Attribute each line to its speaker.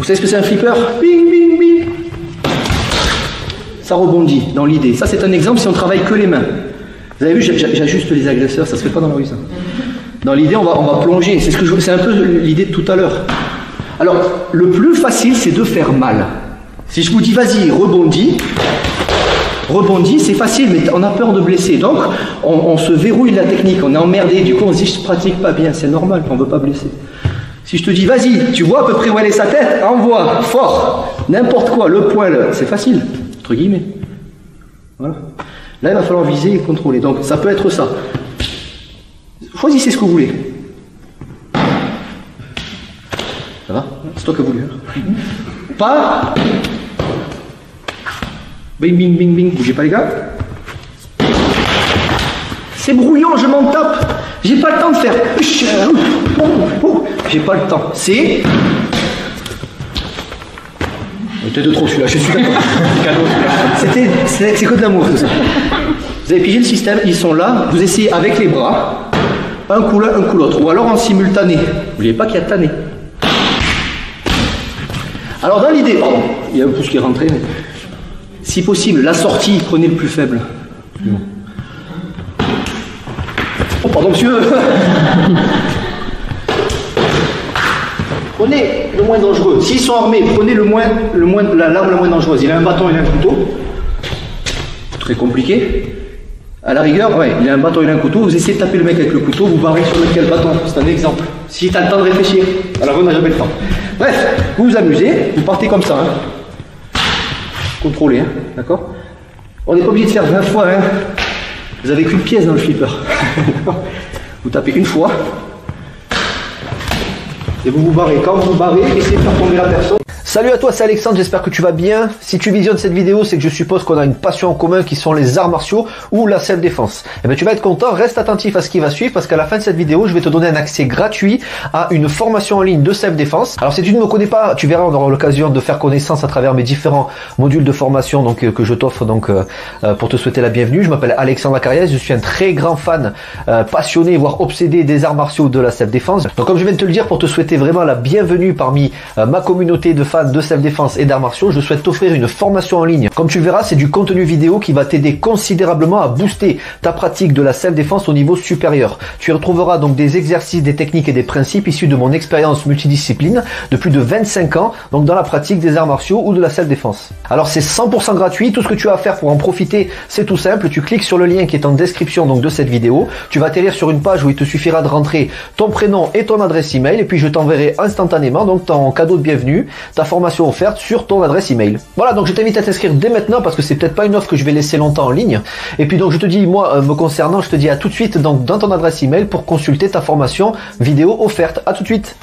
Speaker 1: savez ce que c'est un flipper? Bing, bing, bing. Ça rebondit dans l'idée. Ça, c'est un exemple si on travaille que les mains. Vous avez vu, j'ajuste les agresseurs, ça se fait pas dans la rue, ça. Dans l'idée, on va plonger. C'est un peu l'idée de tout à l'heure. Alors, le plus facile, c'est de faire mal. Si je vous dis, vas-y, rebondis, c'est facile, mais on a peur de blesser. Donc, on se verrouille la technique, on est emmerdé. Du coup, on se dit, je pratique pas bien, c'est normal, on veut pas blesser. Si je te dis, vas-y, tu vois à peu près où elle est sa tête, envoie, fort, n'importe quoi, le point, c'est facile, entre guillemets. Voilà. Là, il va falloir viser et contrôler. Donc, ça peut être ça. Choisissez ce que vous voulez. Ça va? C'est toi qui as voulu. Pas. Bing, bing, bing, bing. Bougez pas, les gars. C'est brouillon, je m'en tape. J'ai pas le temps de faire. J'ai pas le temps. C'est. Peut-être de trop celui-là, je suis d'accord. C'est que de l'amour tout ça. Vous avez pigé le système, ils sont là, vous essayez avec les bras, un coup l'un, un coup l'autre, ou alors en simultané. N'oubliez pas qu'il y a tanné. Alors dans l'idée, pardon, il y a un pouce qui est rentré, mais si possible, la sortie, prenez le plus faible. Oh pardon monsieur. Prenez le moins dangereux. S'ils sont armés, prenez l'arme la moins dangereuse. Il a un bâton, il a un couteau. Très compliqué. À la rigueur, ouais, il a un bâton, il a un couteau. Vous essayez de taper le mec avec le couteau, vous barrez sur lequel bâton. C'est un exemple. Si tu as le temps de réfléchir. Alors on n'a jamais le temps. Bref, vous vous amusez, vous partez comme ça. Hein. Contrôlez, hein, d'accord? On n'est pas obligé de faire 20 fois. Hein. Vous avez qu'une pièce dans le flipper. Vous tapez une fois. Et vous vous barrez. Quand vous vous barrez, essayez de faire tomber la personne. Salut à toi, c'est Alexandre, j'espère que tu vas bien. Si tu visionnes cette vidéo, c'est que je suppose qu'on a une passion en commun qui sont les arts martiaux ou la self-défense. Eh bien, tu vas être content, reste attentif à ce qui va suivre parce qu'à la fin de cette vidéo, je vais te donner un accès gratuit à une formation en ligne de self-défense. Alors, si tu ne me connais pas, tu verras, on aura l'occasion de faire connaissance à travers mes différents modules de formation que je t'offre pour te souhaiter la bienvenue. Je m'appelle Alexandre Acariès, je suis un très grand fan, passionné, voire obsédé des arts martiaux de la self-défense. Donc, comme je viens de te le dire, pour te souhaiter vraiment la bienvenue parmi ma communauté de fans de self-défense et d'arts martiaux, je souhaite t'offrir une formation en ligne. Comme tu le verras, c'est du contenu vidéo qui va t'aider considérablement à booster ta pratique de la self-défense au niveau supérieur. Tu y retrouveras donc des exercices, des techniques et des principes issus de mon expérience multidiscipline de plus de 25 ans, donc dans la pratique des arts martiaux ou de la self-défense. Alors c'est 100% gratuit, tout ce que tu as à faire pour en profiter, c'est tout simple, tu cliques sur le lien qui est en description donc de cette vidéo, tu vas atterrir sur une page où il te suffira de rentrer ton prénom et ton adresse email et puis je t'enverrai instantanément donc ton cadeau de bienvenue, ta formation offerte sur ton adresse email. Voilà, donc je t'invite à t'inscrire dès maintenant parce que c'est peut-être pas une offre que je vais laisser longtemps en ligne. Et puis donc je te dis, moi me concernant, je te dis à tout de suite donc dans ton adresse email pour consulter ta formation vidéo offerte. À tout de suite.